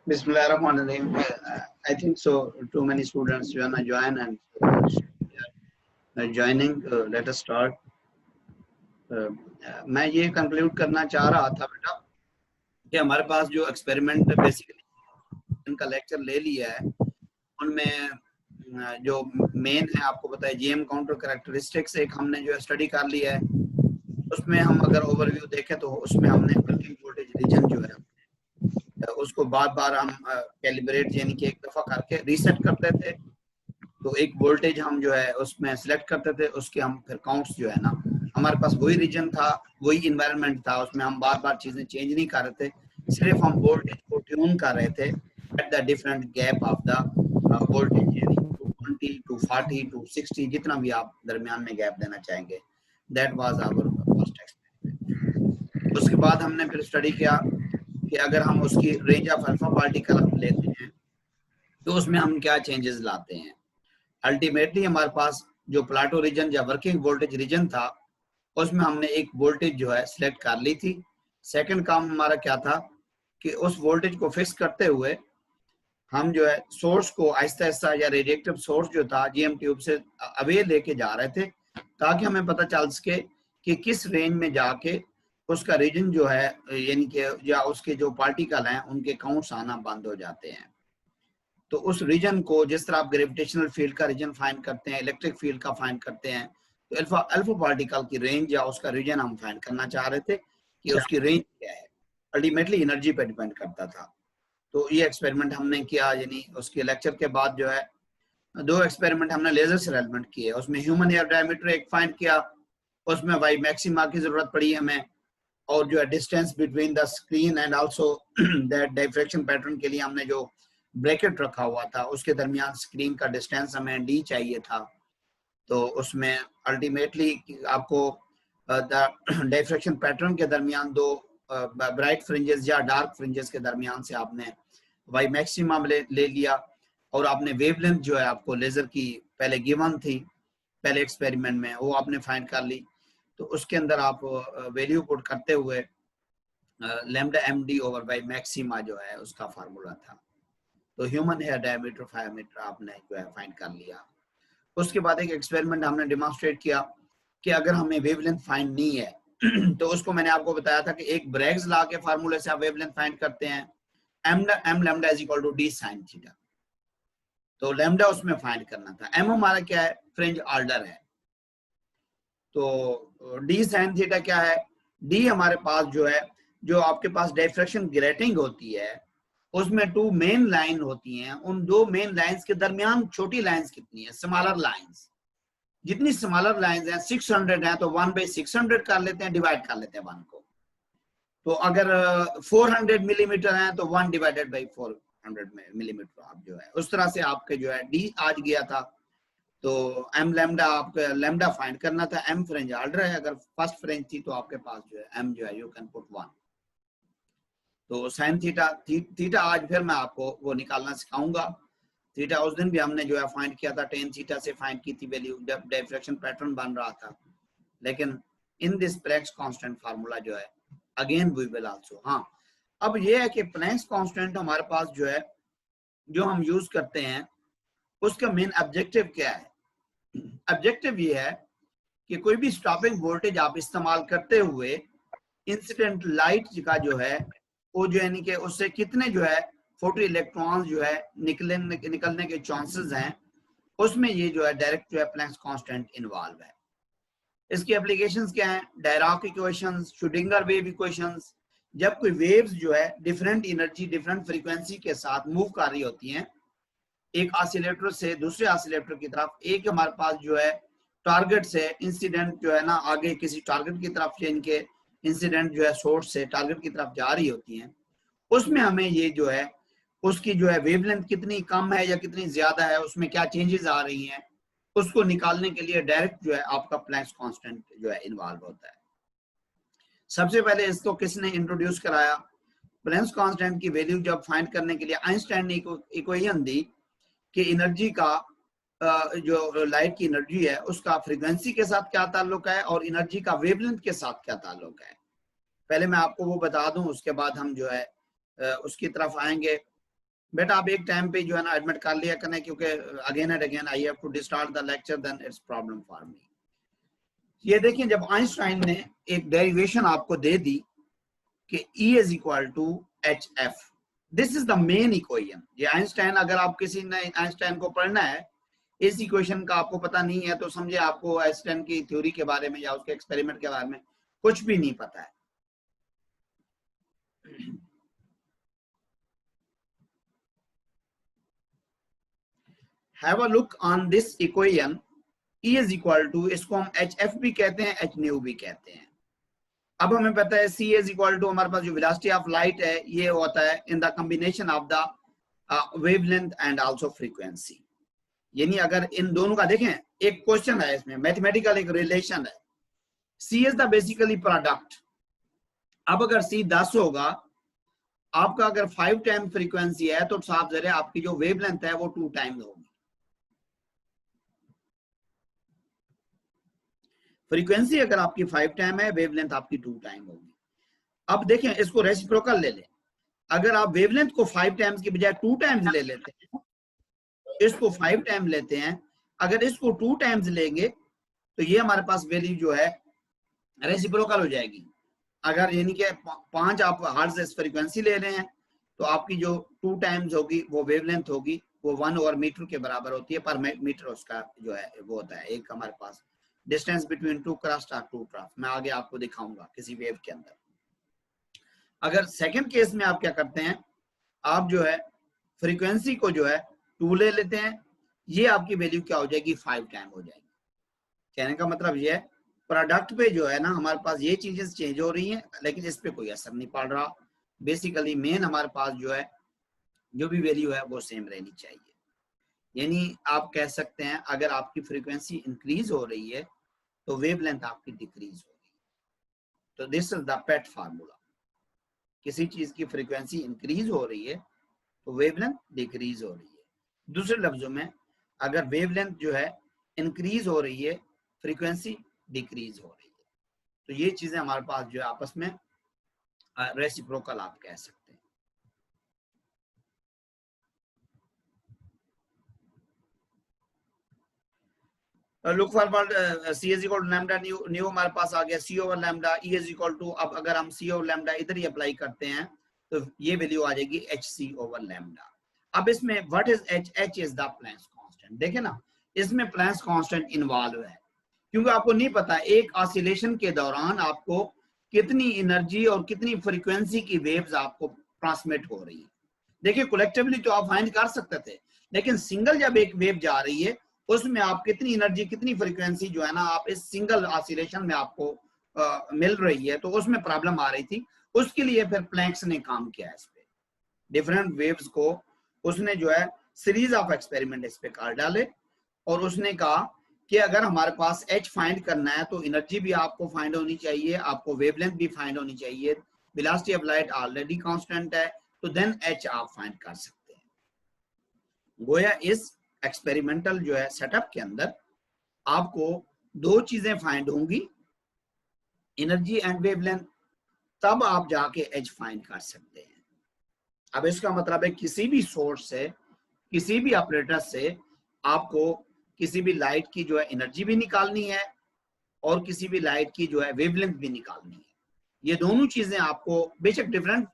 Bismillahirrahmanirrahim. I think so. Too many students wanna join and joining. Let us start. मैं ये conclude करना चाह रहा था बेटा कि हमारे पास जो एक्सपेरिमेंट बेसिकली इनका लेक्चर ले लिया है उनमें जो मेन है आपको पता है जीएम काउंटर कैरेक्टरिस्टिक्स एक हमने जो स्टडी कर लिया है उसमें हम अगर ओवरव्यू देखें तो उसमें हमने वर्किंग वोल्टेज रीजन जो है उसको बार बार हम कैलिब्रेट यानी कि एक दफा करके रीसेट करते थे तो एक वोल्टेज हम जो है उसमें सिलेक्ट करते थे उसके हम फिर काउंट्स जो है ना हमारे पास वही रीजन था वही इन्वायरमेंट था उसमें हम बार बार चीजें चेंज नहीं कर रहे थे सिर्फ हम वोल्टेज को ट्यून कर रहे थे at the different gap of the voltage यानी 20 to 40 to 60 जितना भी आप दरमियान में गैप देना चाहेंगे that was our first experiment. उसके बाद हमने फिर स्टडी किया कि अगर हम उसकी रेंज ऑफ अल्फा पार्टिकल लेते हैं तो उसमें हम क्या चेंजेस लाते हैं। अल्टीमेटली हमारे पास जो प्लाटो रीजन या वर्किंग वोल्टेज रीजन था उसमें हमने एक वोल्टेज जो है सिलेक्ट कर ली थी। सेकंड काम हमारा क्या था कि उस वोल्टेज को फिक्स करते हुए हम जो है सोर्स को आहिस्ता आहिस्ता या रेडिएटिव सोर्स जो था जीएम ट्यूब से अवे लेके जा रहे थे ताकि हमें पता चल सके कि किस रेंज में जाके उसका रीजन जो है यानी कि या उसके जो पार्टिकल हैं उनके काउंट्स आना बंद हो जाते हैं। तो उस रीजन को जिस तरह आप ग्रेविटेशनल फील्ड का रीजन फाइंड करते हैं इलेक्ट्रिक फील्ड का फाइंड करते हैं तो अल्फा पार्टिकल की रेंज या उसका रीजन हम फाइंड करना चाह रहे थे कि उसकी रेंज क्या है। अल्टीमेटली एनर्जी पे डिपेंड करता था। तो ये एक्सपेरिमेंट हमने किया यानी उसके लेक्चर के बाद जो है 2 एक्सपेरिमेंट हमने लेजर से रेलेवेंट किए उसमें ह्यूमन एयर डायमीटर एक फाइंड किया उसमें वाई मैक्सिमा की जरूरत पड़ी हमें और जो है distance between the screen and also that diffraction pattern के लिए हमने जो ब्रैकेट रखा हुआ था उसके दरमियान स्क्रीन का डिस्टेंस हमें डी चाहिए था। तो उसमें अल्टीमेटली आपको डायफ्रैक्शन पैटर्न के दरमियान 2 ब्राइट फ्रिंजेस या डार्क फ्रिंजेस के दरमियान से आपने वाई मैक्सिमम ले लिया और आपने वेवलेंथ जो है आपको लेजर की पहले गिवन थी पहले एक्सपेरिमेंट में वो आपने फाइंड कर ली। तो उसके अंदर आप वैल्यू पुट करते हुए lambda MD over Y maxima जो है उसका फार्मूला था। तो ह्यूमन हेयर डायमीटर 5 मीटर आपने जो है फाइंड कर लिया। उसके बाद एक एक्सपेरिमेंट हमने डेमोन्स्ट्रेट किया कि अगर हमें वेवलेंथ फाइंड नहीं है तो उसको मैंने आपको बताया था कि एक ब्रैग्स लॉ के फार्मूले से आप वेवलेंथ फाइंड करते हैं m lambda is equal to d sin theta. तो लैम्डा उसमें फाइंड करना था। m हमारा क्या है फ्रिंज ऑर्डर है। तो d sin थीटा क्या है d हमारे पास जो है जो आपके पास डिफ्रैक्शन ग्रेटिंग होती है उसमें 2 मेन लाइन होती हैं, उन 2 मेन लाइंस के दरमियान छोटी लाइंस कितनी है, स्मॉलर लाइंस। जितनी स्मॉलर लाइंस हैं 600 है तो 1/600 कर लेते हैं, डिवाइड कर लेते हैं 1 को। तो अगर 400 मिलीमीटर है तो 1/400 मिलीमीटर आप जो है उस तरह से आपके जो है डी आज गया था। तो एम लैम्डा आपका लैम्डा फाइंड करना था, एम फ्रेंज ऑर्डर है, अगर फर्स्ट फ्रेंज थी तो आपके पास जो है एम जो है यू कैन पुट 1। तो साइन थीटा थीटा आज फिर मैं आपको वो निकालना सिखाऊंगा। थीटा उस दिन भी हमने जो है फाइंड किया था, टेन थीटा से फाइंड की थी वैल्यू जब डिफ्रैक्शन पैटर्न बन रहा था। लेकिन in this Planck's constant formula जो है अगेन वी विल आल्सो, हाँ अब ये है कि प्लैंक्स कांस्टेंट हमारे पास जो है जो हम यूज करते हैं उसका मेन ऑब्जेक्टिव क्या है। ऑब्जेक्टिव ये है कि कोई भी स्टॉपिंग वोल्टेज आप इस्तेमाल करते हुए इंसिडेंट लाइट का जो है वो जो यानी कि उससे कितने जो है फोटो इलेक्ट्रॉन्स जो है निकलने के चांसेस हैं, उसमें ये जो है डायरेक्ट जो है प्लैंक्स कांस्टेंट इन्वॉल्व है। इसकी एप्लीकेशंस क्या हैं, Dirac equations, Schrodinger wave equations. जब कोई वेव्स जो है डिफरेंट एनर्जी डिफरेंट फ्रीक्वेंसी के साथ मूव कर रही होती हैं एक ऑसिलेटर से दूसरे ऑसिलेटर की तरफ, एक हमारे पास जो है टारगेट से इंसिडेंट जो है ना आगे किसी टारगेट की तरफ से इनके इंसिडेंट जो है सोर्स से टारगेट की तरफ जा रही होती हैं, उसमें हमें ये जो है उसकी जो है वेवलेंथ कितनी कम है या कितनी ज्यादा है, उसमें क्या चेंजेस आ रही हैं, उसको निकालने के लिए डायरेक्ट जो है आपका प्लैंक्स कांस्टेंट जो है इन्वॉल्व होता है। सबसे पहले इसको किसने इंट्रोड्यूस कराया, प्लैंक्स कांस्टेंट की वैल्यू जब फाइंड करने के लिए आइंस्टाइन ने इक्वेशन दी कि एनर्जी का जो लाइट की एनर्जी है उसका फ्रीक्वेंसी के साथ क्या ताल्लुक है और एनर्जी का वेवलेंथ के साथ क्या ताल्लुक है। पहले मैं आपको वो बता दूं, उसके बाद हम जो है उसकी तरफ आएंगे। बेटा आप एक टाइम पे जो है ना एडमिट कर लिया करना, क्योंकि again and again I have to restart the lecture then it's problem for me. ये देखिए जब आइंस्टाइन ने एक डेरिवेशन आपको दे दी कि E is equal to HF, this is the main equation. ये आइंस्टाइन, अगर आप किसी ने आइंस्टाइन को पढ़ना है, इस इक्वेशन का आपको पता नहीं है तो समझे आपको आइंस्टाइन की थ्योरी के बारे में या उसके एक्सपेरिमेंट के बारे में कुछ भी नहीं पता है। Have a look on this equation, E is equal to, इसको हम HF भी कहते हैं H न्यू भी कहते हैं। अब हमें पता है C इज इक्वल टू हमारे पास जो वेलोसिटी ऑफ लाइट है ये होता है in the combination of the wavelength and also frequency. यानी अगर इन दोनों का देखें, एक क्वेश्चन है इसमें मैथमेटिकल एक रिलेशन है, C is the basically product. अब अगर C 10 होगा, आपका अगर 5 टाइम फ्रीक्वेंसी है तो साफ ज़ाहिर है आपकी जो वेवलेंथ है वो 2 टाइम होगी। फ्रीक्वेंसी अगर आपकी 5 टाइम है, वेवलेंथ आपकी 2 टाइम होगी। अब देखें इसको रेसिप्रोकल ले लें, अगर आप वेवलेंथ को 5 टाइम्स की बजाय 2 टाइम्स ले लेते हैं, इसको 5 टाइम लेते हैं, अगर इसको 2 टाइम्स लेंगे तो ये हमारे पास वैल्यू जो है रेसिप्रोकल हो जाएगी। अगर यानी कि 5 आप हर्ट्ज फ्रीक्वेंसी ले रहे हैं तो आपकी जो 2 टाइम्स होगी वो वेवलेंथ होगी, वो 1/मीटर के बराबर होती है। पर मीटर उसका जो है वो होता है एक हमारे पास डिस्टेंस बिटवीन 2 क्रस्ट और 2 ट्रफ। मैं आगे आपको दिखाऊंगा किसी वेव के अंदर। अगर सेकंड केस में आप क्या करते हैं, आप जो है फ्रीक्वेंसी को जो है 2 ले लेते हैं, ये आपकी वैल्यू क्या हो जाएगी 5 टाइम हो जाएगी। कहने का मतलब ये है प्रोडक्ट पे जो है ना हमारे पास ये चीजें चेंज हो रही हैं लेकिन इस पे कोई असर नहीं पड़ रहा। बेसिकली मेन हमारे पास जो है जो भी वैल्यू है वो सेम रहनी चाहिए। यानी आप कह सकते हैं अगर आपकी फ्रीक्वेंसी इंक्रीज हो रही है तो वेवलेंथ आपकी डिक्रीज होगी। तो this is the pet formula, किसी चीज की फ्रीक्वेंसी इंक्रीज हो रही है तो वेवलेंथ डिक्रीज हो रही है। दूसरे लफ्जों में अगर वेवलेंथ जो है इंक्रीज हो रही है, फ्रीक्वेंसी डिक्रीज हो रही है, तो ये चीजें हमारे पास जो है आपस में रेसिप्रोकल आप कह सकते हैं। Look forward C is equal to lambda nu हमारे पास आ गया, C over lambda, E is equal to, अब अगर हम C ओवर लैम्डा इधर ही अप्लाई करते हैं तो ये वैल्यू आ जाएगी HC ओवर लैम्डा। अब इसमें what is H? H is the Planck's constant. देखे ना इसमें प्लैंक्स कांस्टेंट इन्वॉल्व है, क्योंकि आपको नहीं पता एक ऑसिलेशन के दौरान आपको कितनी एनर्जी और कितनी फ्रीक्वेंसी की वेव्स आपको ट्रांसमिट हो रही है। देखिए कलेक्टिवली तो आप फाइंड कर सकते थे, लेकिन सिंगल जब एक वेव जा रही है उसमें आप कितनी एनर्जी कितनी फ्रीक्वेंसी जो है ना आप इस सिंगल ऑसिलेशन में आपको मिल रही है, तो उसमें प्रॉब्लम आ रही थी। उसके लिए फिर प्लैंक्स ने काम किया इस पे, डिफरेंट वेव्स को उसने जो है सीरीज ऑफ एक्सपेरिमेंट इस पे कर डाले और उसने कहा कि अगर हमारे पास एच फाइंड करना है तो एनर्जी भी आपको फाइंड होनी चाहिए, आपको वेवलेंथ भी फाइंड होनी चाहिए, velocity of light already constant है, तो देन एच आप फाइंड कर सकते हैं। गोया इस एक्सपेरिमेंटल जो है सेटअप के अंदर आपको दो चीजें फाइंड होंगी, एनर्जी एंड वेवलेंथ, तब आप जाके एच फाइंड कर सकते हैं। अब इसका मतलब है किसी भी सोर्स से, किसी भी ऑपरेटर से आपको किसी भी लाइट की जो है एनर्जी भी निकालनी है और किसी भी लाइट की जो है वेवलेंथ भी निकालनी है। ये दोनों चीजें आपको बेशक डिफरेंट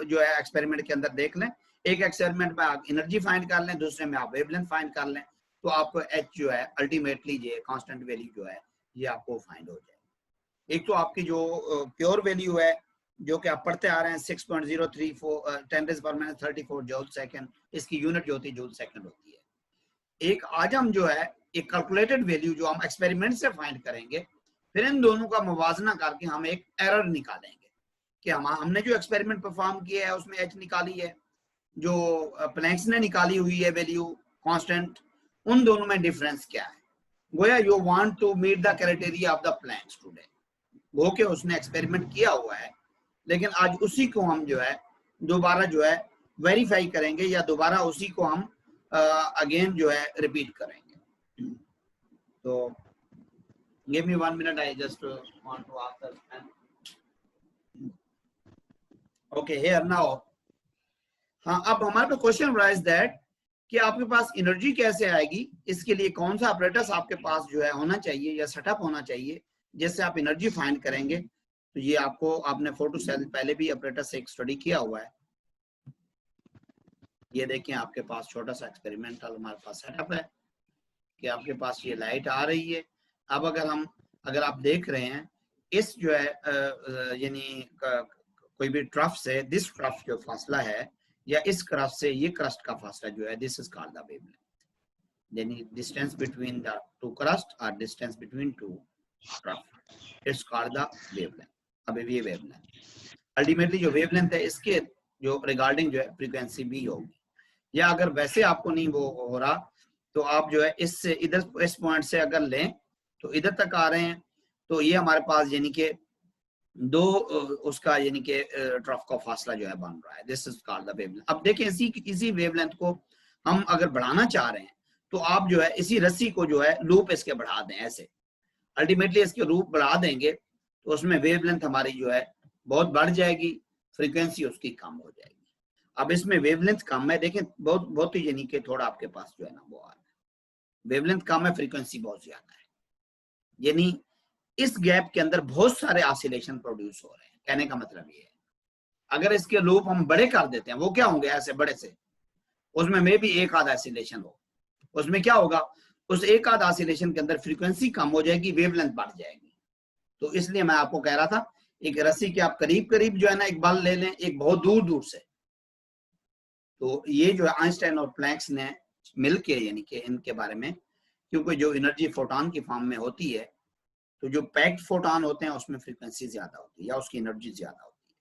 जो है एक्सपेरिमेंट के अंदर देख लें, एक एक्सपेरिमेंट में आप एनर्जी फाइंड कर लें, दूसरे में आप वेवलेंथ फाइंड कर लें, तो आपको एच जो है अल्टीमेटली ये कांस्टेंट वैल्यू जो है ये आपको फाइंड हो जाएगी। एक तो आपकी जो प्योर वैल्यू है जो कि आप पढ़ते आ रहे हैं 6.034 10⁻34 जूल सेकंड, इसकी यूनिट जो होती है जूल सेकंड होती है। एक आज हम जो है एक कैलकुलेटेड वैल्यू जो हम एक्सपेरिमेंट से फाइंड करेंगे, फिर इन दोनों का मुवाजना करके हम एक एरर निकालेंगे कि हमने जो एक्सपेरिमेंट परफॉर्म किया है उसमें एच निकाली है, जो प्लैंक्स ने निकाली हुई है वैल्यू कांस्टेंट, उन दोनों में डिफरेंस क्या है। गोया you want to meet the criteria of the Planck's today, वो के उसने एक्सपेरिमेंट किया हुआ है, लेकिन आज उसी को हम जो है दोबारा जो है वेरीफाई करेंगे या दोबारा उसी को हम अगेन जो है रिपीट करेंगे। तो give me 1 minute, I just want to ask the question. Okay, here now, हाँ अब हमारे पे क्वेश्चन राइज दैट कि आपके पास एनर्जी कैसे आएगी, इसके लिए कौन सा ऑपरेटर्स आपके पास जो है होना चाहिए या सेटअप होना चाहिए जिससे आप एनर्जी फाइंड करेंगे। तो ये आपको आपने फोटो सेल पहले भी ऑपरेटर से एक स्टडी किया हुआ है। ये देखें आपके पास छोटा सा एक्सपेरिमेंटल हमारे पास सेटअप है कि आपके पास ये लाइट आ रही है। अब अगर आप देख रहे हैं इस जो है यानी कोई भी ट्रफ से दिस ट्रफ जो फासला है या इस क्रस्ट से ये क्रस्ट का फासला जो है this is called the wavelength, यानी distance between the two crest और distance between two trough, it's called the wavelength. अब ये वेवलेंथ अल्टीमेटली जो वेवलेंथ है इसके जो रिगार्डिंग जो है फ्रीक्वेंसी भी होगी, या अगर वैसे आपको नहीं वो हो रहा तो आप जो है इससे इधर इस पॉइंट से अगर लें तो इधर तक आ रहे हैं, तो ये हमारे पास यानी कि दो उसका यानी कि ट्रफ का फासला जो है बन रहा है, this is called the wavelength. अब देखें इसी वेवलेंथ को हम अगर बढ़ाना चाह रहे हैं तो आप जो है इसी रस्सी को जो है लूप इसके बढ़ा दें, ऐसे अल्टीमेटली इसके लूप बढ़ा देंगे तो उसमें वेवलेंथ हमारी जो है बहुत बढ़ जाएगी, फ्रीक्वेंसी उसकी कम हो जाएगी। अब इसमें वेवलेंथ कम है, देखें बहुत ही यानी कि थोड़ा आपके पास जो है ना वो आ रहा है, वेवलेंथ कम है फ्रीक्वेंसी बहुत ज्यादा है, यानी इस गैप के अंदर बहुत सारे ऑसिलेशन प्रोड्यूस हो रहे हैं। कहने का मतलब ये है अगर इसके लूप हम बड़े कर देते हैं, वो क्या होंगे ऐसे बड़े से, उसमें मे भी एक आध ऑसिलेशन हो, उसमें क्या होगा उस एक आध ऑसिलेशन के अंदर फ्रीक्वेंसी कम हो जाएगी, वेवलेंथ बढ़ जाएगी। तो इसलिए मैं आपको कह रहा था एक रस्सी के आप करीब करीब जो है ना एक बल ले लें, एक बहुत दूर दूर से। तो ये जो है आइंस्टाइन और प्लैंक्स ने मिलके यानी कि इनके बारे में, क्योंकि जो एनर्जी फोटॉन की फॉर्म में होती है तो जो पैक्ड फोटॉन होते हैं उसमें फ्रीक्वेंसी ज्यादा होती है या उसकी एनर्जी ज्यादा होती है,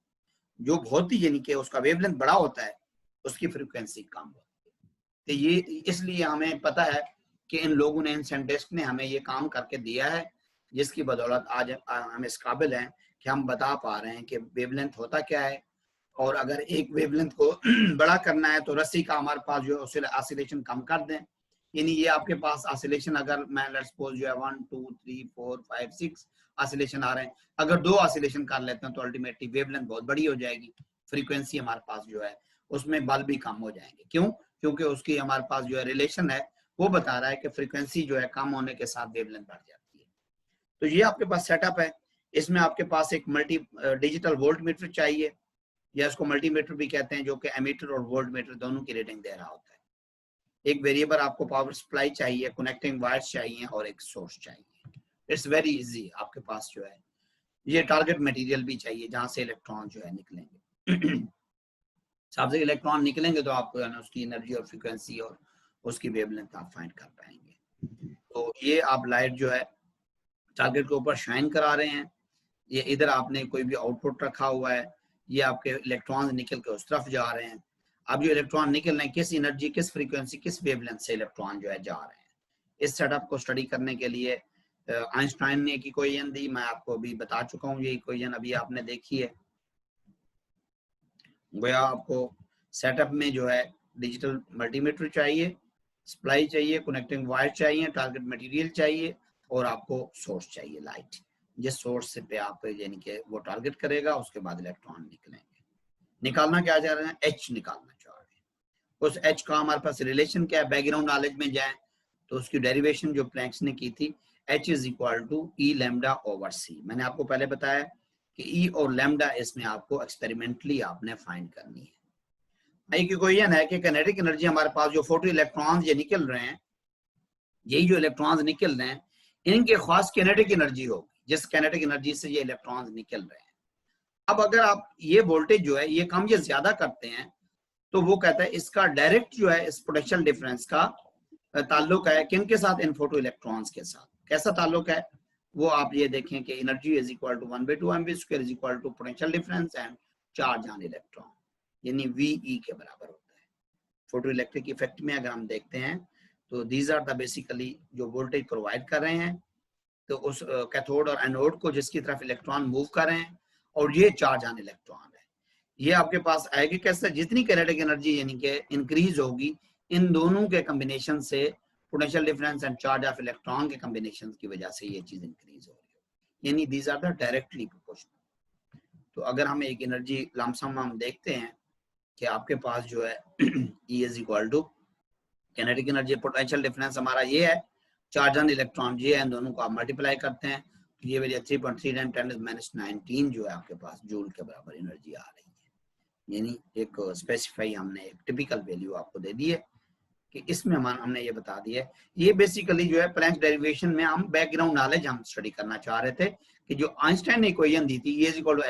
जो बहुत ही यानी कि उसका वेवलेंथ बड़ा होता है उसकी फ्रीक्वेंसी कम होती है। तो ये इसलिए हमें पता है कि इन लोगों ने, इन साइंटिस्ट ने हमें ये काम करके दिया है, जिसकी बदौलत आज हम इस काबिल हैं कि हम बता पा रहे हैं कि वेवलेंथ होता क्या है, और अगर एक वेवलेंथ को बड़ा करना है तो रस्सी का हमारे पास जो है ऑसिलेशन कम कर दें, यानी ये आपके पास ऑसिलेशन अगर मैं लेट्स सपोज जो है 1 2 3 4 5 6 ऑसिलेशन आ रहे हैं, अगर 2 ऑसिलेशन कर लेते हैं तो अल्टीमेटली वेवलेंथ बहुत बड़ी हो जाएगी, फ्रीक्वेंसी हमारे पास जो है उसमें बल भी कम हो जाएंगे। क्यों? क्योंकि उसकी हमारे पास जो है रिलेशन है वो बता रहा है कि फ्रीक्वेंसी जो है कम होने के साथ वेवलेंथ बढ़ जाती है। तो ये आपके पास सेटअप है, इसमें आपके पास एक मल्टी डिजिटल वोल्ट मीटर चाहिए या इसको मल्टीमीटर भी कहते हैं, जो कि एमीटर और वोल्ट मीटर दोनों की रीडिंग दे रहा होता है। एक वेरिएबल आपको पावर सप्लाई चाहिए, कनेक्टिंग वायर्स चाहिए और एक सोर्स चाहिए। इट्स वेरी इजी आपके पास जो है ये टारगेट मटेरियल भी चाहिए जहां से इलेक्ट्रॉन जो है निकलेंगे। साहब से इलेक्ट्रॉन निकलेंगे तो आपको है ना उसकी एनर्जी और फ्रीक्वेंसी और उसकी वेवलेंथ आप फाइंड कर पाएंगे। तो ये आप लाइट जो है टारगेट के ऊपर शाइन करा रहे हैं। ये इधर आपने कोई भी आउटपुट रखा हुआ है, ये आपके इलेक्ट्रॉन निकल के उस तरफ जा रहे हैं। अब जो इलेक्ट्रॉन निकल रहे हैं किस एनर्जी, किस फ्रीक्वेंसी, किस वेवलेंथ से इलेक्ट्रॉन जो है जा रहे हैं। इस सेटअप को स्टडी करने के लिए आइंस्टाइन ने एक इक्वेशन दी, मैं आपको अभी बता चुका हूँ। ये इक्वेशन अभी आपने देखी है। गोया आपको सेटअप में जो है डिजिटल मल्टीमीटर चाहिए, सप्लाई चाहिए, कनेक्टिंग वायर चाहिए, टारगेट मटेरियल चाहिए और आपको सोर्स चाहिए लाइट। जिस सोर्स से पे आप यानी कि वो टारगेट करेगा उसके बाद इलेक्ट्रॉन निकलेंगे। निकालना क्या चाह रहे हैं, एच निकालना चाह रहे हैं। उस एच का हमारे पास रिलेशन क्या है, बैकग्राउंड नॉलेज में जाए तो उसकी डेरिवेशन जो प्लैंक्स ने की थी, H is equal to E lambda over C. मैंने आपको पहले बताया कि ई और लैम्डा इसमें आपको एक्सपेरिमेंटली आपने फाइंड करनी है। एक इक्वेशन है कि काइनेटिक एनर्जी हमारे पास जो फोटो इलेक्ट्रॉन्स ये निकल रहे हैं, यही जो इलेक्ट्रॉन्स निकल रहे हैं इनके खास काइनेटिक एनर्जी होगी जिस काइनेटिक एनर्जी से ये इलेक्ट्रॉन्स निकल रहे हैं। अब अगर आप ये वोल्टेज जो है ये कम या ज्यादा करते हैं तो वो कहता है इसका डायरेक्ट जो है इस पोटेंशियल डिफरेंस का ताल्लुक है किन के साथ, इन फोटो इलेक्ट्रॉन्स के साथ। कैसा ताल्लुक है वो आप ये देखें कि energy is equal to 1/2 mv² is equal to potential difference and charge on electron, यानी VE के बराबर होता है। फोटो इलेक्ट्रिक इफेक्ट में अगर हम देखते हैं तो दीज आर द बेसिकली जो वोल्टेज प्रोवाइड कर रहे हैं, तो उस कैथोड और एनोड को जिसकी तरफ इलेक्ट्रॉन मूव कर रहे हैं, और ये चार्ज ऑन इलेक्ट्रॉन है। ये आपके पास आएगी कैसे, जितनी काइनेटिक एनर्जी यानी कि इंक्रीज होगी इन दोनों के कॉम्बिनेशन से, potential difference and charge of electron के कॉम्बिनेशन की वजह से ये चीज इंक्रीज हो रही है, यानी these are the directly proportional. तो अगर हम एक एनर्जी लमसम हम देखते हैं कि आपके पास जो है E is equal to kinetic energy, potential difference हमारा ये है, चार्ज ऑन इलेक्ट्रॉन ये है, इन दोनों को आप मल्टीप्लाई करते हैं तो ये वजह 3.3 × 10⁻⁹ जो है आपके पास जूल के बराबर एनर्जी आ रही है। यानी एक स्पेसिफाई हमने एक टिपिकल वैल्यू आपको दे दी है कि इसमें हमने ये बता दिया है। ये बेसिकली जो है प्लैंक्स डेरिवेशन में हम बैकग्राउंड नॉलेज हम स्टडी करना चाह रहे थे कि जो आइंस्टाइन ने इक्वेशन दी थी E is equal to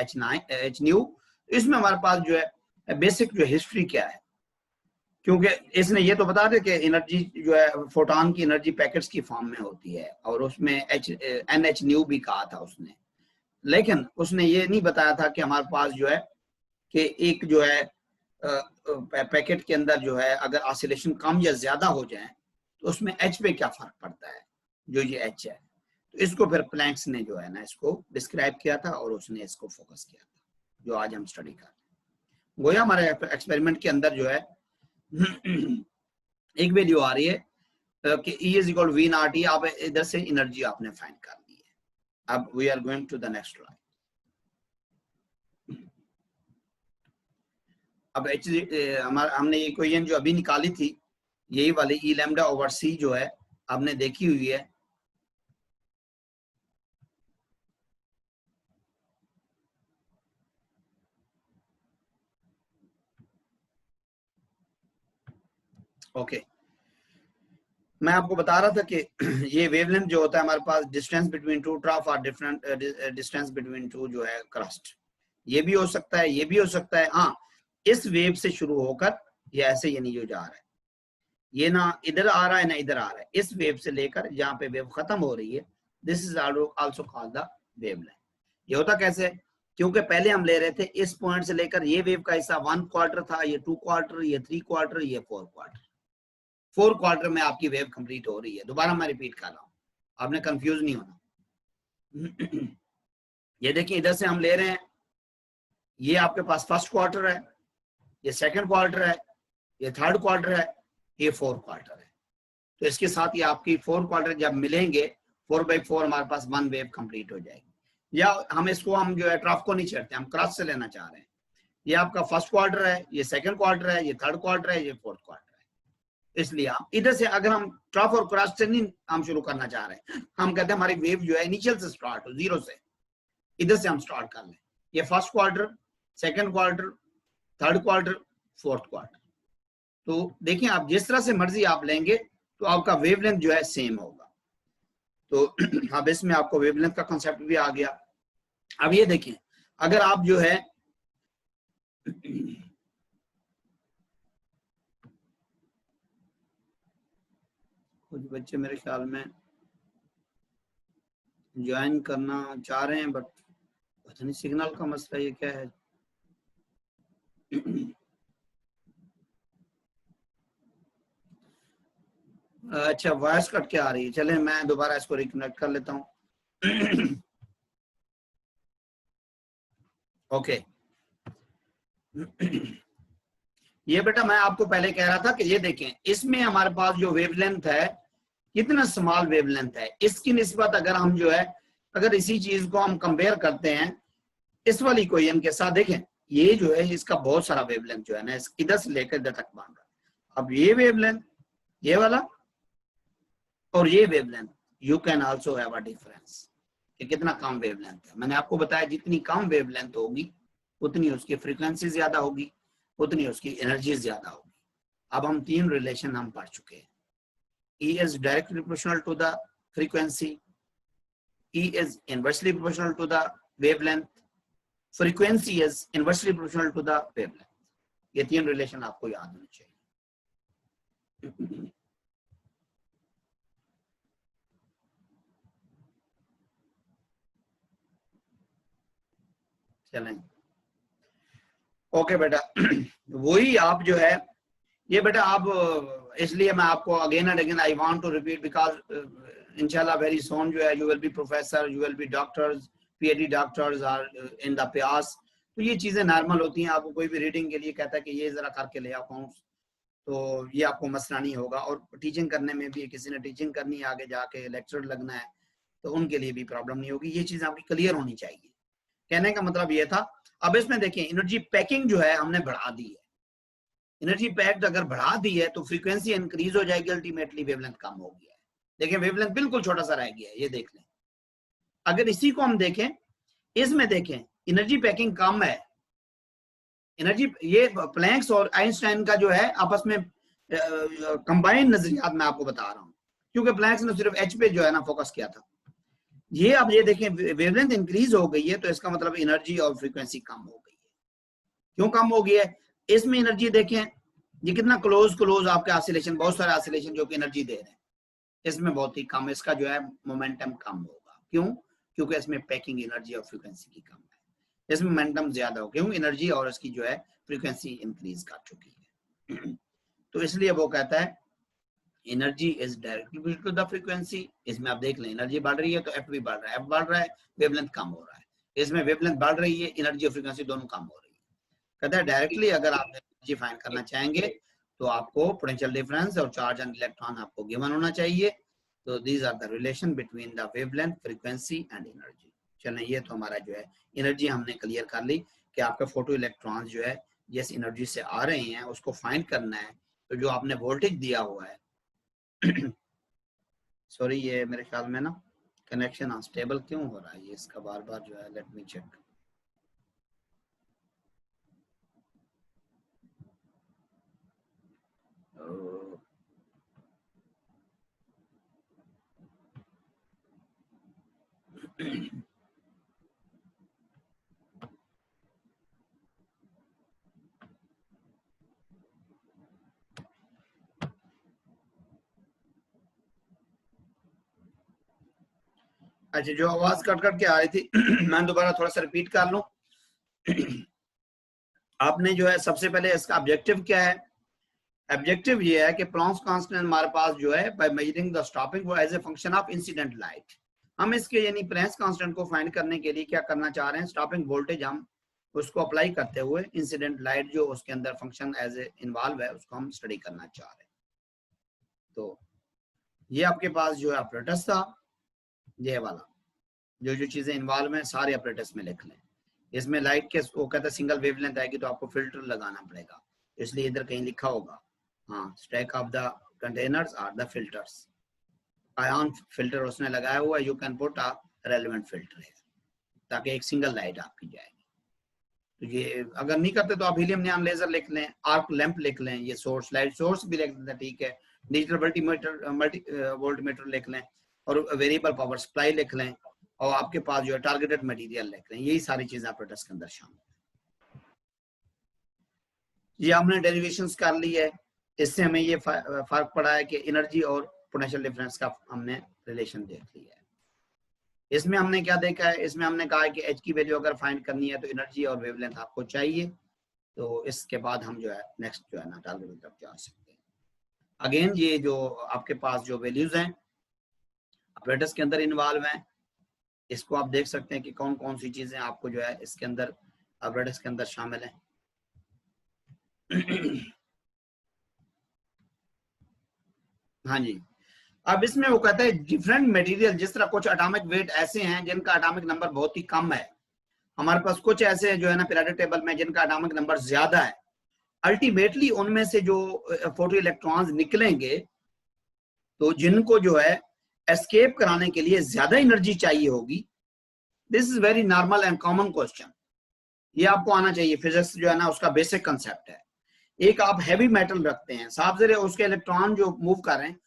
H nu, इसमें हमारे पास जो है बेसिक जो हिस्ट्री क्या है, क्योंकि इसने ये तो बता दे कि एनर्जी जो है फोटॉन की एनर्जी पैकेट्स की फॉर्म में होती है और उसमें NH न्यू भी कहा था उसने, लेकिन उसने ये नहीं बताया था कि हमारे पास जो है कि एक जो है पैकेट के अंदर जो है अगर ऑसिलेशन कम या ज्यादा हो जाए तो उसमें H पे क्या फर्क पड़ता है, जो ये H है। तो इसको फिर प्लैंक्स ने जो है ना इसको डिस्क्राइब किया था और उसने इसको फोकस किया था, जो आज हम स्टडी कर रहे हैं। गोया हमारे एक्सपेरिमेंट के अंदर जो है एक वैल्यू आ रही है कि E इज इक्वल V0 आप इधर से एनर्जी आपने फाइंड कर ली है। अब we are going to the next slide. अब हमने ये इक्वेशन जो अभी निकाली थी यही वाली E लैम्डा ओवर C जो है आपने देखी हुई है। ओके मैं आपको बता रहा था कि ये वेवलेंथ जो होता है हमारे पास डिस्टेंस बिटवीन टू ट्रफ और डिफरेंट डिस्टेंस बिटवीन टू जो है क्रस्ट, ये भी हो सकता है, ये भी हो सकता है। हाँ इस वेव से शुरू होकर ये ऐसे ये नहीं जो जा रहा है, ये ना इधर आ रहा है ना इधर आ रहा है, इस वेव से लेकर जहाँ पे वेव खत्म हो रही है, this is also called the wavelength. ये होता कैसे, क्योंकि पहले हम ले रहे थे इस पॉइंट से लेकर ये वेव का हिस्सा 1 क्वार्टर था, ये 2 क्वार्टर, ये 3 क्वार्टर, ये 4 क्वार्टर। 4 क्वार्टर में आपकी वेव कंप्लीट हो रही है। दोबारा मैं रिपीट कर रहा हूँ, आपने कंफ्यूज नहीं होना। ये देखिए इधर से हम ले रहे हैं, ये आपके पास फर्स्ट क्वार्टर है, ये सेकंड क्वार्टर है, ये थर्ड क्वार्टर है, ये 4 क्वार्टर है। तो इसके साथ ये आपकी 4 क्वार्टर जब मिलेंगे 4/4 हमारे पास 1 वेव कंप्लीट हो जाएगी। या हम इसको हम जो है ट्रफ को नहीं छेड़ते, हम क्रॉस से लेना चाह रहे हैं। ये आपका फर्स्ट क्वार्टर है, ये सेकंड क्वार्टर है, ये थर्ड क्वार्टर है, ये फोर्थ क्वार्टर है। इसलिए आप इधर से अगर हम ट्रफ और क्रॉस से नहीं हम शुरू करना चाह रहे हैं, हम कहते हैं हमारी वेव जो है इनिशियल से स्टार्ट हो, 0 से, इधर से हम स्टार्ट कर लें। ये first quarter, second quarter, third quarter, fourth quarter. तो देखिए आप जिस तरह से मर्जी आप लेंगे तो आपका वेवलेंथ जो है सेम होगा। तो अब इसमें आपको वेवलेंथ का कॉन्सेप्ट भी आ गया। अब ये देखें, अगर आप जो है कुछ बच्चे मेरे ख्याल में ज्वाइन करना चाह रहे हैं, बट पता नहीं सिग्नल का मसला ये क्या है। अच्छा, वॉइस कट के आ रही है, चले मैं दोबारा इसको रिकनेक्ट कर लेता हूँ। ओके। ये बेटा मैं आपको पहले कह रहा था कि ये देखें, इसमें हमारे पास जो वेवलेंथ है कितना स्मॉल वेवलेंथ है, इसकी निस्बत अगर हम जो है अगर इसी चीज को हम कंपेयर करते हैं इस वाली इक्वेशन के साथ, देखें ये जो है इसका बहुत सारा वेवलेंथ जो है ना इधर से लेकर इधर तक बांध रहा है। अब ये वेवलेंथ ये वाला और ये wavelength, you can also have a difference कि कितना कम वेवलेंथ है। मैंने आपको बताया जितनी कम वेवलेंथ होगी उतनी उसकी फ्रीक्वेंसी ज्यादा होगी, उतनी उसकी एनर्जी ज्यादा होगी। अब हम तीन रिलेशन हम पढ़ चुके हैं। E is directly proportional to the frequency, E is inversely proportional to the wavelength, frequency is inversely proportional to the wavelength. ये तीन रिलेशन आपको याद होने चाहिए। चलें, ओके बेटा। वही आप जो है ये बेटा आप, इसलिए मैं आपको again and again I want to repeat because इंशाल्लाह वेरी सोन जो है you will be professor, you will be doctors, PhD doctors are in the pious. तो ये चीजें नॉर्मल होती हैं। आपको कोई भी रीडिंग के लिए कहता है कि ये जरा करके ले अकाउंट्स, तो ये आपको मसला नहीं होगा। और टीचिंग करने में भी किसी ने टीचिंग करनी है, आगे जाके लेक्चर लगना है, तो उनके लिए भी प्रॉब्लम नहीं होगी। ये चीज आपकी क्लियर होनी चाहिए। कहने का मतलब ये था। अब इसमें देखिए एनर्जी पैकिंग जो है हमने बढ़ा दी है। एनर्जी पैक्ड अगर बढ़ा दी है तो फ्रीक्वेंसी इंक्रीज हो जाएगी, अल्टीमेटली वेवलेंथ कम हो गया है। देखें वेवलेंथ बिल्कुल छोटा सा रह गया है, ये देख लें। अगर इसी को हम देखें, इसमें देखें एनर्जी पैकिंग कम है। एनर्जी ये प्लैंक्स और आइंस्टाइन का जो है आपस में कंबाइंड नजरियात मैं आपको बता रहा हूं, क्योंकि प्लैंक्स ने सिर्फ एच पे जो है ना फोकस किया था। ये अब ये देखें वेवलेंथ इंक्रीज हो गई है, तो इसका मतलब एनर्जी और फ्रीक्वेंसी कम हो गई है। क्यों कम हो गई है? इसमें एनर्जी देखें ये कितना क्लोज आपके ऑसिलेशन, बहुत सारे ऑसिलेशन जो कि एनर्जी दे रहे हैं, इसमें बहुत ही कम, इसका जो है मोमेंटम कम होगा। क्यों? क्योंकि इसमें पैकिंग एनर्जी और फ्रीक्वेंसी की कम है। इसमें मोमेंटम ज्यादा हो, क्यों? एनर्जी और इसकी जो है फ्रीक्वेंसी इंक्रीज कर चुकी है। तो इसलिए वो कहता है energy is directly to the frequency. इसमें आप देख लें एनर्जी बढ़ रही है तो एफ भी बढ़ रहा है, एफ बढ़ रहा है, वेवलेंथ कम हो रहा है। इसमें वेवलेंथ बढ़ रही है, एनर्जी और फ्रीक्वेंसी दोनों कम हो रही है। कहता है डायरेक्टली अगर आप एनर्जी फाइंड करना चाहेंगे तो आपको पोटेंशियल डिफरेंस और चार्ज एंड इलेक्ट्रॉन आपको गिवन होना चाहिए। तो these are the relation between the wavelength, frequency and energy. चलें, ये तो हमारा जो है एनर्जी हमने क्लियर कर ली कि आपका फोटो इलेक्ट्रॉन जो है जिस एनर्जी से आ रहे हैं उसको फाइंड करना है। तो जो आपने वोल्टेज दिया हुआ है सॉरी ये मेरे ख्याल में ना कनेक्शन अनस्टेबल क्यों हो रहा है, ये इसका बार बार जो है, लेट मी चेक। अच्छा, जो आवाज कट कट के आ रही थी मैं दोबारा थोड़ा सा रिपीट कर लूं। आपने जो है सबसे पहले इसका ऑब्जेक्टिव क्या है? ऑब्जेक्टिव ये है कि प्लॉन्क्स कांस्टेंट हमारे पास जो है by measuring the stopping as a function of incident light. हम इसके यानी प्लैंक्स कांस्टेंट को फाइंड करने के लिए क्या करना चाह रहे हैं? स्टॉपिंग वोल्टेज हम उसको अप्लाई करते हुए इंसिडेंट लाइट जो उसके अंदर फंक्शन एज ए इन्वॉल्व है उसको हम स्टडी करना चाह रहे हैं। तो ये आपके पास जो है ऑपरेटर्स था, ये वाला जो चीजें इन्वॉल्व हैं सारे ऑपरेटर्स में लिख लें। इसमें लाइट के वो कहता है सिंगल वेवलेंथ आएगी तो आपको फिल्टर लगाना पड़ेगा, इसलिए इधर कहीं लिखा होगा, हाँ, stack of the containers are the filters. Ion filter उसने लगाया हुआ, you can put a relevant filter है ताकि एक सिंगल लाइट आपकी जाएगी। तो ये अगर नहीं करते तो आप हीलियम नियॉन लेजर लिख लें, आर्क लैंप लिख लें, ये सोर्स लाइट सोर्स भी लिख लें, ठीक है, डिजिटल मल्टी वोल्टमीटर लिख लें और वेरिएबल पावर सप्लाई लिख लें। और आपके पास जो है टारगेटेड मटेरियल लिख रहे हैं, यही सारी चीजें एपरेटस के अंदर शामिल है। ये हमने डेरिवेशंस कर ली है, इससे हमें ये फर्क पड़ा है कि एनर्जी और पोटेंशियल डिफरेंस का हमने रिलेशन देख लिया है। इसमें हमने क्या देखा है, इसमें हमने कहा है कि एच की वैल्यू अगर फाइंड करनी है तो एनर्जी और वेवलेंथ आपको चाहिए। तो इसके बाद हम जो है नेक्स्ट जो है ना टारगेट की तरफ जा सकते हैं। अगेन ये जो आपके पास जो वैल्यूज हैं ऑपरेटर्स के अंदर इन्वॉल्व हैं, इसको आप देख सकते हैं कि कौन कौन सी चीजें आपको जो है इसके अंदर ऑपरेटर्स के अंदर शामिल हैं। हाँ जी, अब इसमें वो कहता है डिफरेंट मटेरियल, जिस तरह कुछ एटॉमिक वेट ऐसे हैं जिनका एटॉमिक नंबर बहुत ही कम है, हमारे पास कुछ ऐसे जो है ना पीरियोडिक टेबल में जिनका एटॉमिक नंबर ज्यादा है, अल्टीमेटली उनमें से जो फोटो इलेक्ट्रॉन्स निकलेंगे तो जिनको जो है एस्केप कराने के लिए ज्यादा एनर्जी चाहिए होगी। This is very normal and common question, ये आपको आना चाहिए, फिजिक्स जो है ना उसका बेसिक कंसेप्ट है। एक आप हैवी मेटल रखते हैं, साफ जरे उसके इलेक्ट्रॉन जो मूव कर रहे हैं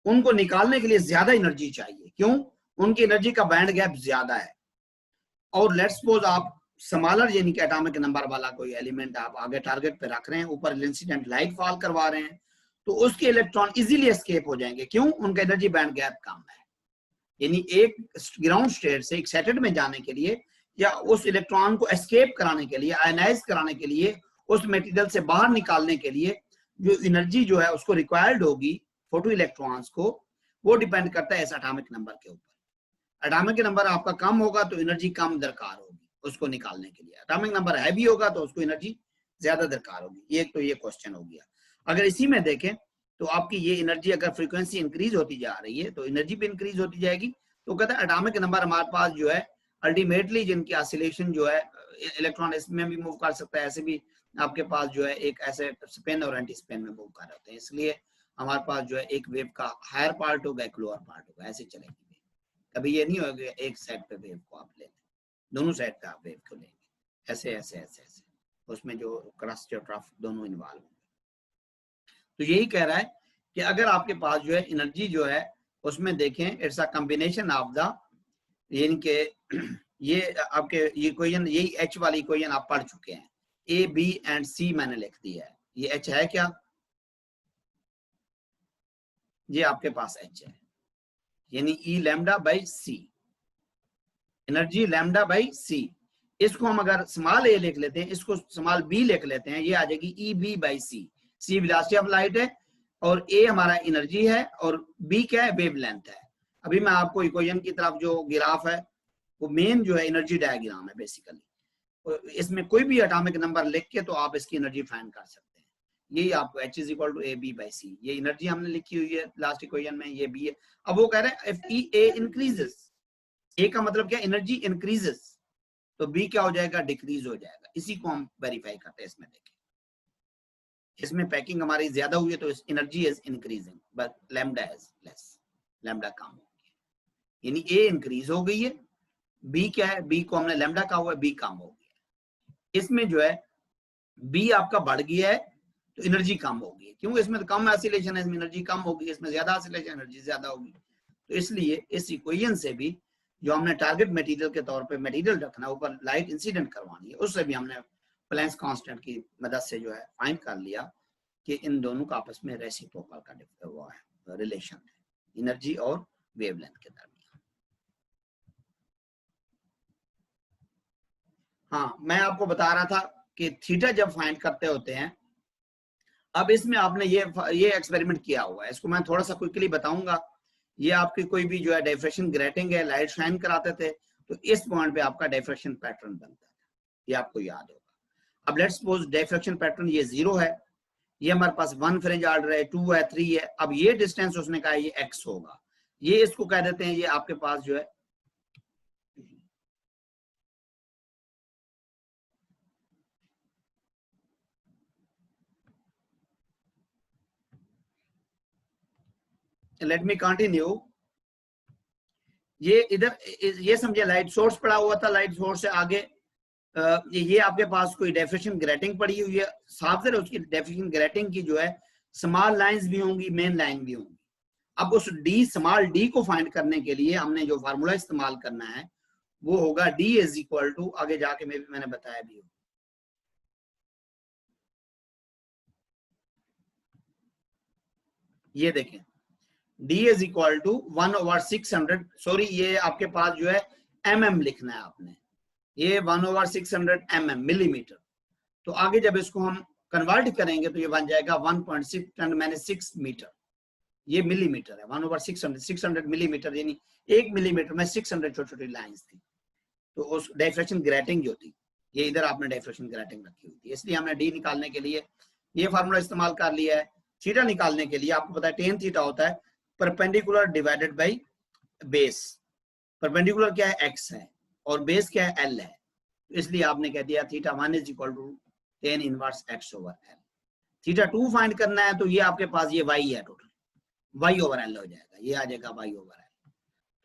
उनको निकालने के लिए ज्यादा एनर्जी चाहिए, क्यों? उनकी एनर्जी का बैंड गैप ज्यादा है। और लेट्स सपोज आप स्मॉलर यानी कि एटॉमिक नंबर वाला कोई एलिमेंट आप आगे टारगेट पे रख रहे हैं, ऊपर इंसिडेंट लाइट फॉल करवा रहे हैं, तो उसके इलेक्ट्रॉन इजीली एस्केप हो जाएंगे, क्यों? उनका एनर्जी बैंड गैप कम है। यानी एक ग्राउंड स्टेट से एक सेटेड में जाने के लिए या उस इलेक्ट्रॉन को एस्केप कराने के लिए, आयनाइज कराने के लिए, उस मटेरियल से बाहर निकालने के लिए जो एनर्जी जो है उसको रिक्वायर्ड होगी फोटो इलेक्ट्रॉन्स को, वो डिपेंड करता है इस एटॉमिक नंबर के ऊपर। एटॉमिक नंबर आपका कम होगा तो एनर्जी कम दरकार होगी उसको निकालने के लिए, एटॉमिक नंबर हैवी होगा तो उसको एनर्जी ज्यादा दरकार होगी। एक तो ये क्वेश्चन हो गया। अगर इसी में देखें तो आपकी ये एनर्जी अगर फ्रीक्वेंसी इंक्रीज होती जा रही है तो एनर्जी भी इंक्रीज होती जाएगी। तो कहता है एटॉमिक नंबर हमारे पास जो है अल्टीमेटली जिनकी ऑसिलेशन जो है, इलेक्ट्रॉन इसमें भी मूव कर सकता है, ऐसे भी आपके पास जो है एक ऐसे स्पिन और एंटी स्पिन में मूव कर रहे होते हैं, इसलिए हमारे पास जो है एक वेव का हायर पार्ट होगा, एक लोअर पार्ट होगा, ऐसे चलेगी वेव। कभी ये नहीं होगा एक साइड पे वेव को आप लेते, दोनों साइड पे आप वेव को लेंगे, ऐसे ऐसे ऐसे ऐसे, उसमें जो क्रस्ट और ट्रफ दोनों इन्वॉल्व होंगे। तो यही कह रहा है कि अगर आपके पास जो है एनर्जी जो है उसमें देखें it's a combination of the, यानी कि ये आपके ये इक्वेशन, यही एच वाली इक्वेशन आप पढ़ चुके हैं, ए बी एंड सी मैंने लिख दिया है। ये एच है क्या? ये आपके पास एच है, यानी E lambda by C, energy lambda by C. इसको हम अगर स्मॉल ए लिख लेते हैं, इसको स्मॉल बी लिख लेते हैं, ये आ जाएगी E B by C. C velocity of light है और ए हमारा एनर्जी है और बी क्या है? वेवलेंथ है। अभी मैं आपको इक्वेशन की तरफ जो ग्राफ है वो मेन जो है एनर्जी डायग्राम है बेसिकली। इसमें कोई भी एटॉमिक नंबर लिख के तो आप इसकी एनर्जी फाइंड कर सकते हैं। यही आपको H is equal to A B by C, ये एनर्जी हमने लिखी हुई है लास्ट इक्वेशन में, ये बी है। अब वो कह रहे हैं इफ ई ए इंक्रीजेस, ए का मतलब क्या? एनर्जी इंक्रीजेस, तो बी क्या हो जाएगा? डिक्रीज हो जाएगा। इसी को हम वेरीफाई करते हैं। इसमें देखें, इसमें पैकिंग हमारी ज्यादा हुई है तो energy is increasing but lambda is less, lambda कम हो गया, यानी ए इंक्रीज हो गई है, बी क्या है? बी को हमने लैम्डा कहा हुआ है, बी कम हो गया। इसमें जो है बी आपका बढ़ गया है तो एनर्जी कम होगी, क्योंकि इसमें तो कम ऑसिलेशन है, इसमें एनर्जी कम होगी, इसमें ज्यादा ऑसिलेशन, एनर्जी ज्यादा होगी। तो इसलिए इस इक्वेशन से भी जो हमने टारगेट मटेरियल के तौर पे मटेरियल रखना, ऊपर लाइट इंसिडेंट करवानी है, उससे भी हमने प्लैंक्स कांस्टेंट की मदद से जो है फाइंड कर लिया कि इन दोनों का आपस में रेसिप्रोकल का वो है रिलेशन है, एनर्जी और वेवलेंथ के दरमियान। हाँ, मैं आपको बता रहा था कि थीटा जब फाइंड करते होते हैं, अब इसमें आपने ये एक्सपेरिमेंट किया हुआ है, इसको मैं थोड़ा सा क्विकली बताऊंगा। ये आपकी कोई भी जो है डिफ्रैक्शन ग्रेटिंग है, लाइट शाइन कराते थे, तो इस पॉइंट पे आपका डिफ्रैक्शन पैटर्न बनता था, ये आपको याद होगा। अब लेट्स सपोज डिफ्रैक्शन पैटर्न ये 0 है, ये हमारे पास 1 फ्रिंज ऑर्डर है, 2 है, 3 है। अब ये डिस्टेंस उसने कहा ये x होगा, ये इसको कह देते हैं, ये आपके पास जो है लेट मी कंटिन्यू। ये इधर ये समझे लाइट सोर्स पड़ा हुआ था, लाइट सोर्स से आगे ये आपके पास कोई डिफ्रैक्शन ग्रेटिंग पड़ी हुई है, साफ जरा उसकी डिफ्रैक्शन ग्रेटिंग की जो है स्मॉल लाइंस भी होंगी, मेन लाइन भी होंगी। अब उस डी स्मॉल डी को फाइंड करने के लिए हमने जो फार्मूला इस्तेमाल करना है वो होगा D इज इक्वल टू, आगे जाके मैंने बताया भी हो, ये देखें D is equal to 1/600, sorry ये आपके पास जो है mm लिखना है आपने, ये 1/600 mm मिलीमीटर। तो आगे जब इसको हम कन्वर्ट करेंगे तो ये बन जाएगा 1.6 मैंने 6 मीटर, ये मिलीमीटर है। 1/600 600 मिलीमीटर, यानी 1 मिलीमीटर में 600 छोटी छोटी लाइंस थी। तो उस डाइफ्रैक्शन ग्रेटिंग जो थी, ये इधर आपने डाइफ्रैक्शन ग्रेटिंग रखी हुई थी, इसलिए हमने डी निकालने के लिए ये फार्मूला इस्तेमाल कर लिया है। थीटा निकालने के लिए आपको पता है टेन थीटा होता है perpendicular divided by base. Perpendicular क्या है, एक्स है, और बेस क्या है, एल है। तो इसलिए आपने कह दिया theta 1 is equal to tan inverse X over L. Theta 2 find करना है तो ये आपके पास ये वाई है, टोटल वाई ओवर एल हो जाएगा, ये आ जाएगा वाई ओवर एल।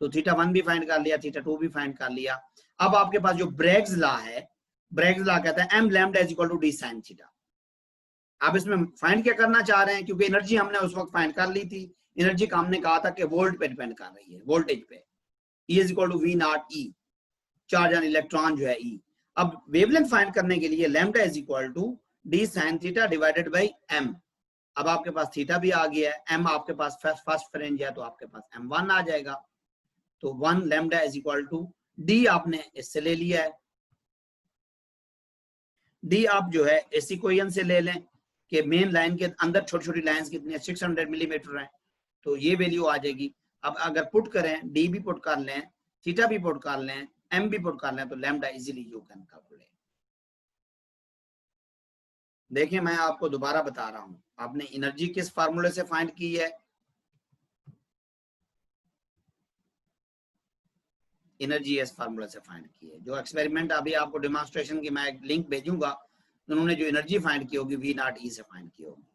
तो थीटा 1 भी फाइंड कर लिया, थीटा 2 भी फाइंड कर लिया। अब आपके पास जो ब्रेग्स लॉ है, ब्रेग्स लॉ कहता है M lambda is equal to D sine theta. आप इसमें फाइंड क्या करना चाह रहे हैं, क्योंकि एनर्जी हमने उस वक्त फाइंड कर ली थी, एनर्जी का हमने कहा था कि वोल्ट पे डिपेंड कर रही है, वोल्टेज पे। E is equal to V naught E, charge and electron जो है ई। अब वेवलेंथ फाइंड करने के लिए lambda is equal to D sine theta divided by M. अब आपके पास थीटा भी आ गया है, एम आपके पास फर्स्ट फ्रेंज है तो आपके पास m1 आ जाएगा। तो 1 lambda is equal to D आपने इससे ले लिया है, डी आप जो है इस इक्वेशन से ले लें कि मेन लाइन के अंदर छोटी छोटी लाइंस कितनी है, 600 मिलीमीटर है, तो ये वैल्यू आ जाएगी। अब अगर पुट करें, डी भी पुट कर लें, थीटा भी पुट कर लें, एम भी पुट कर लें, तो lambda easily you can calculate. देखिए मैं आपको दोबारा बता रहा हूं, आपने एनर्जी किस फार्मूले से फाइंड की है, एनर्जी इस फार्मूला से फाइंड की है। जो एक्सपेरिमेंट अभी आपको डेमोन्स्ट्रेशन की मैं एक लिंक भेजूंगा, उन्होंने जो एनर्जी फाइंड की होगी वी नॉट ई से फाइंड की होगी।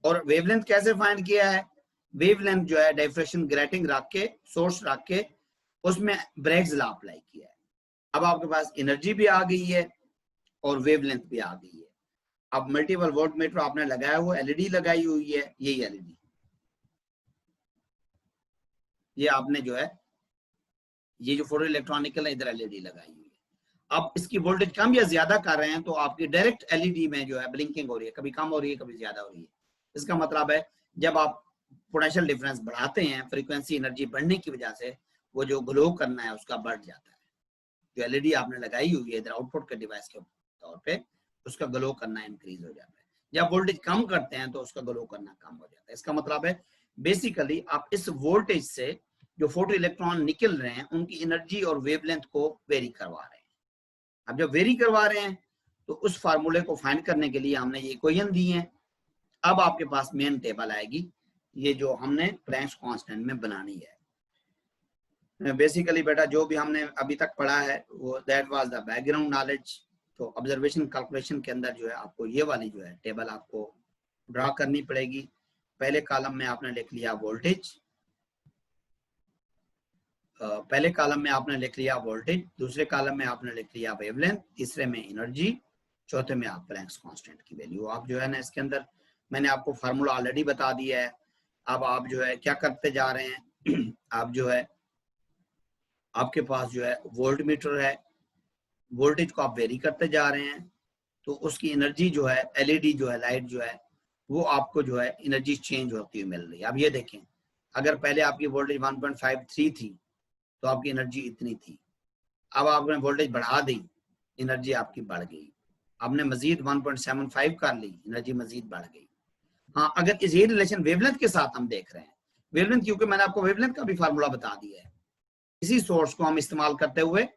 और वेवलेंथ कैसे फाइंड किया है, वेवलेंथ जो है डाइफ्रैक्शन ग्रेटिंग रख के, सोर्स रख के, उसमें ब्रेग्स लॉ अप्लाई किया है। अब आपके पास एनर्जी भी आ गई है और वेवलेंथ भी आ गई है। अब मल्टीपल वोल्ट मीटर आपने लगाया हुआ, एलईडी लगाई हुई है, यही एलईडी, ये आपने जो है ये जो फोटो इलेक्ट्रॉनिकल है इधर एलईडी लगाई हुई है। अब इसकी वोल्टेज कम या ज्यादा कर रहे हैं तो आपकी डायरेक्ट एलईडी में जो है ब्लिंकिंग हो रही है, कभी कम हो रही है कभी ज्यादा हो रही है। इसका मतलब है जब आप पोटेंशियल डिफरेंस बढ़ाते हैं, फ्रीक्वेंसी एनर्जी बढ़ने की वजह से वो जो ग्लो करना है उसका बढ़ जाता है। जो एलईडी आपने लगाई हुई है इधर आउटपुट के डिवाइस के तौर पे, उसका ग्लो करना इंक्रीज हो जाता है। जब वोल्टेज कम करते हैं तो उसका ग्लो करना कम हो जाता है। इसका मतलब है बेसिकली आप इस वोल्टेज से जो फोटो इलेक्ट्रॉन निकल रहे हैं उनकी एनर्जी और वेवलेंथ को वेरी करवा रहे हैं। अब जब वेरी करवा रहे हैं तो उस फार्मूले को फाइंड करने के लिए हमने ये इक्वेशन दी है। अब आपके पास मेन टेबल आएगी, ये जो हमने प्लैंक्स कांस्टेंट में बनानी है। बेसिकली बेटा जो भी हमने अभी तक पढ़ा है वो that was the background knowledge. तो ऑब्जर्वेशन कैलकुलेशन के अंदर जो है आपको ये वाली जो है टेबल आपको ड्रा करनी पड़ेगी। पहले कॉलम में आपने लिख लिया वोल्टेज, पहले कॉलम में आपने लिख लिया वोल्टेज, दूसरे कॉलम में आपने लिख लिया वेवलेंथ, तीसरे में एनर्जी, चौथे में आप प्लैंक्स कांस्टेंट की वैल्यू। आप जो है ना इसके अंदर मैंने आपको फार्मूला ऑलरेडी बता दिया है। अब आप जो है क्या करते जा रहे हैं आप जो है आपके पास जो है वोल्ट मीटर है, वोल्टेज को आप वेरी करते जा रहे हैं तो उसकी एनर्जी जो है एलईडी जो है लाइट जो है वो आपको जो है एनर्जी चेंज होती हुई मिल रही है। अब ये देखें अगर पहले आपकी वोल्टेज 1.53 थी तो आपकी एनर्जी इतनी थी, अब आपने वोल्टेज बढ़ा दी, एनर्जी आपकी बढ़ गई। आपने मजीद 1.75 कर ली, एनर्जी मजीद बढ़ गई। हाँ अगर इस ये रिलेशन वेवलेंथ के साथ हम देख रहे हैं, वेवलेंथ क्योंकि मैंने आपको वेवलेंथ का भी फार्मूला बता दिया है, इसी सोर्स को हम इस्तेमाल करते हुए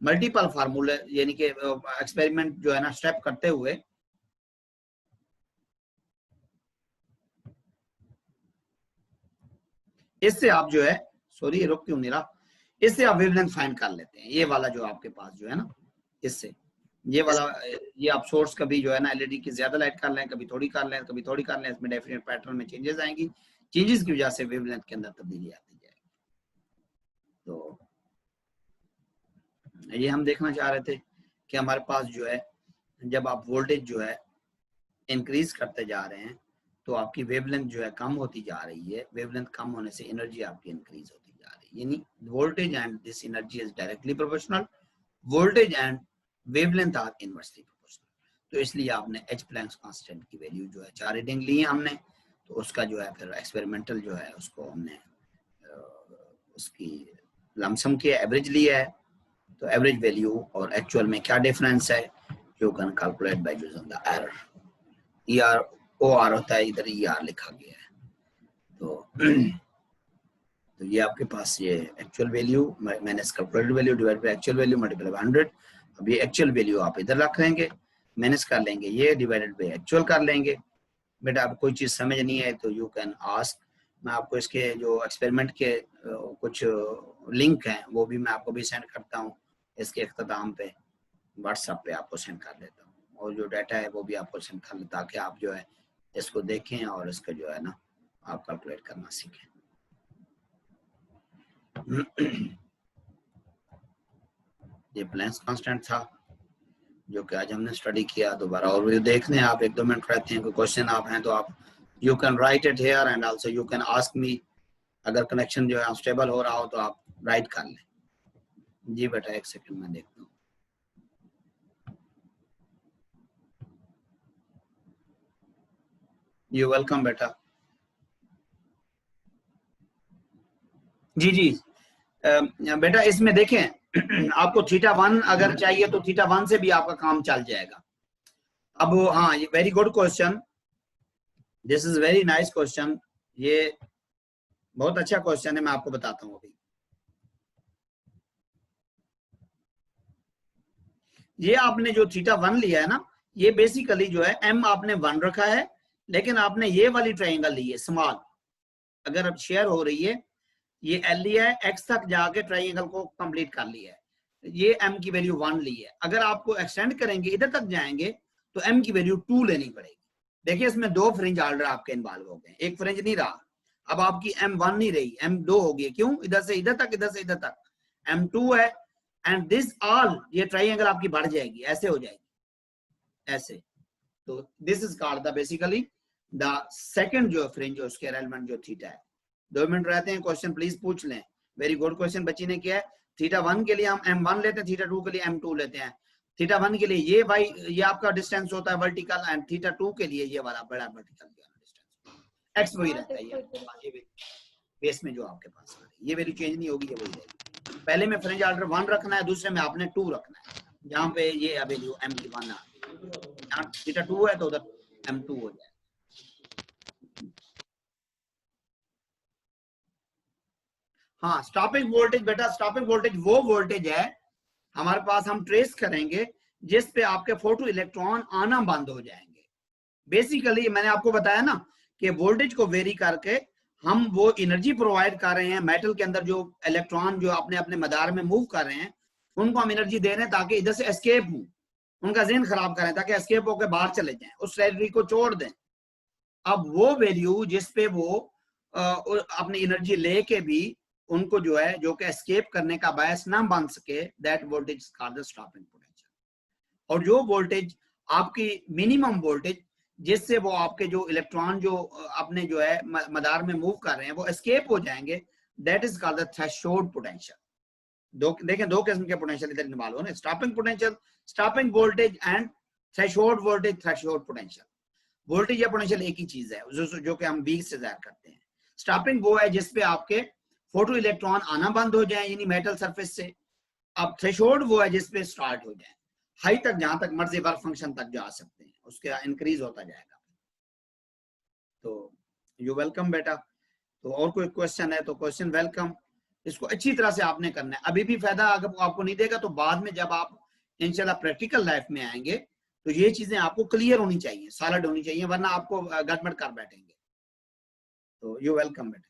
मल्टीपल फार्मूले यानी कि एक्सपेरिमेंट जो है ना स्टेप करते हुए इससे आप जो है सॉरी रुक क्यों नहीं रहा, इससे आप वेवलेंथ फाइंड कर लेते हैं। ये वाला जो आपके पास जो है ना इससे ये वाला ये आप सोर्स कभी जो है ना एलईडी की ज्यादा लाइट कर लें, कभी थोड़ी कर लें, कभी थोड़ी कर लें, इसमें डेफिनेट पैटर्न में चेंजेस आएंगी, चेंजेस की वजह से वेवलेंथ के अंदर तब्दीली आती जाएगी। तो ये हम देखना चाह रहे थे कि हमारे पास जो है जब आप वोल्टेज जो है इंक्रीज करते जा रहे हैं तो आपकी वेवलेंथ जो है कम होती जा रही है, वेवलेंथ कम होने से एनर्जी आपकी इंक्रीज होती जा रही है। यानी voltage and this energy is directly proportional, voltage and wavelength are inversely proportional. तो इसलिए आपने एच प्लैंक्स कांस्टेंट की वैल्यू जो है 4 रीडिंग ली है हमने, तो उसका जो है फिर एक्सपेरिमेंटल जो है उसको हमने उसकी लमसम की एवरेज लिया है, तो एवरेज वैल्यू और एक्चुअल में क्या डिफरेंस है you can calculate by using the error. ER OR होता है, इधर ER लिखा गया है। तो ये आपके पास ये actual value minus calculated value divide by actual value multiply by 100। अब ये एक्चुअल वैल्यू आप इधर रख लेंगे, माइनस कर लेंगे, ये डिवाइडेड बाय एक्चुअल कर लेंगे। बेटा आप कोई चीज़ समझ नहीं है तो यू कैन आस्क, मैं आपको इसके जो एक्सपेरिमेंट के कुछ लिंक हैं वो भी मैं आपको भी सेंड करता हूँ, इसके इख्तिताम पे व्हाट्सएप पे आपको सेंड कर देता हूँ, और जो डाटा है वो भी आपको सेंड कर देता ताकि आप जो है इसको देखें और इसका जो है ना आप कैलकुलेट करना सीखें। ये प्लैंक्स कांस्टेंट था जो कि आज हमने स्टडी किया। दोबारा और भी देखने आप 1-2 मिनट रहते हैं, कोई क्वेश्चन आप हैं तो आप you can write it here and also you can ask me. अगर कनेक्शन जो है स्टेबल हो रहा हो तो आप राइट कर लें। जी बेटा 1 सेकंड में देखता हूँ। यू वेलकम बेटा। जी जी बेटा इसमें देखें आपको θ1 अगर चाहिए तो θ1 से भी आपका काम चल जाएगा। अब हाँ, ये very good question, this is very nice question, ये बहुत अच्छा क्वेश्चन है, मैं आपको बताता हूँ अभी। ये आपने जो θ1 लिया है ना, ये बेसिकली जो है m आपने 1 रखा है, लेकिन आपने ये वाली ट्रायंगल ली है स्मॉल, अगर अब शेयर हो रही है ये L लिया है, x तक जाके ट्रायंगल को कंप्लीट कर लिया है, ये m की वैल्यू 1 ली है। अगर आपको एक्सटेंड करेंगे इधर तक जाएंगे तो m की वैल्यू 2 लेनी पड़ेगी। देखिए इसमें 2 फ्रिंज ऑर्डर आपके इन्वॉल्व हो गए, एक फ्रिंज नहीं रहा, अब आपकी m1 नहीं रही, m2 हो गई। क्यों? इधर से इधर तक, इधर से इधर तक m2 है, एंड दिस ऑल ये ट्रायंगल आपकी बढ़ जाएगी, ऐसे हो जाएगी ऐसे। तो this is called the basically the second जो फ्रिंज है उसके एलिमेंट जो थीटा है। 2 मिनट रहते हैं, क्वेश्चन प्लीज पूछ लें। वेरी गुड क्वेश्चन बच्ची ने किया है। θ1 के लिए हम m1 लेते हैं, θ2 के लिए m2 लेते हैं। θ1 के लिए ये भाई ये आपका डिस्टेंस होता है वर्टिकल, एंड θ2 के लिए ये वाला बड़ा वर्टिकल डिस्टेंस x वही रहता है, ये बेस में जो आपके पास है ये वैल्यू चेंज नहीं होगी, ये वही रहेगी। पहले में फ्रिंज ऑर्डर 1 रखना है, दूसरे में आपने 2 रखना है, जहां पे ये वैल्यू m की 1 आ गई, यहां θ2 है तो उधर m2 हो जाए। हाँ, स्टॉपिंग वोल्टेज बेटा, स्टॉपिंग वोल्टेज वो वोल्टेज है हमारे पास, हम ट्रेस करेंगे जिस पे आपके फोटो इलेक्ट्रॉन आना बंद हो जाएंगे। बेसिकली मैंने आपको बताया ना कि वोल्टेज को वेरी करके हम वो एनर्जी प्रोवाइड कर रहे हैं मेटल के अंदर, जो इलेक्ट्रॉन जो अपने अपने मदार में मूव कर रहे हैं उनको हम एनर्जी दे रहे हैं ताकि इधर से एस्केप हो, उनका ज़हन खराब करें ताकि एस्केप होकर बाहर चले जाएं, उस एनर्जी को छोड़ दें। अब वो वैल्यू जिस पे वो अपनी एनर्जी लेके भी उनको जो है जो कि एस्केप करने का बायस ना बन सके, that voltage is called the stopping potential. और जो वोल्टेज आपकी मिनिमम वोल्टेज जिससे वो आपके जो इलेक्ट्रॉन जो अपने जो है मदार में मूव कर रहे हैं वो एस्केप हो जाएंगे, that is called the threshold potential. देखें 2 किस्म के पोटेंशियल इधर इन्वॉल्व हो ना, stopping potential, stopping voltage, and threshold voltage, threshold potential. Voltage या पोटेंशियल एक ही चीज है जो कि हम V से जाहिर करते हैं। स्टॉपिंग वो है जिसपे आपके फोटो इलेक्ट्रॉन आना बंद हो जाए यानी मेटल सरफेस से। अब थ्रेशोल्ड वो है जिसपे स्टार्ट हो जाए, हाई तक जहां तक मर्जी वर्क फंक्शन तक जा सकते हैं, उसके इंक्रीज होता जाएगा। तो यू वेलकम बेटा। तो और कोई क्वेश्चन है तो क्वेश्चन वेलकम, इसको अच्छी तरह से आपने करना है। अभी भी फायदा अगर आपको नहीं देगा तो बाद में जब आप इंशाल्लाह प्रैक्टिकल लाइफ में आएंगे तो ये चीजें आपको क्लियर होनी चाहिए, सॉलिड होनी चाहिए, वरना आपको गड़बड़ कर बैठेंगे। तो यू वेलकम बेटा।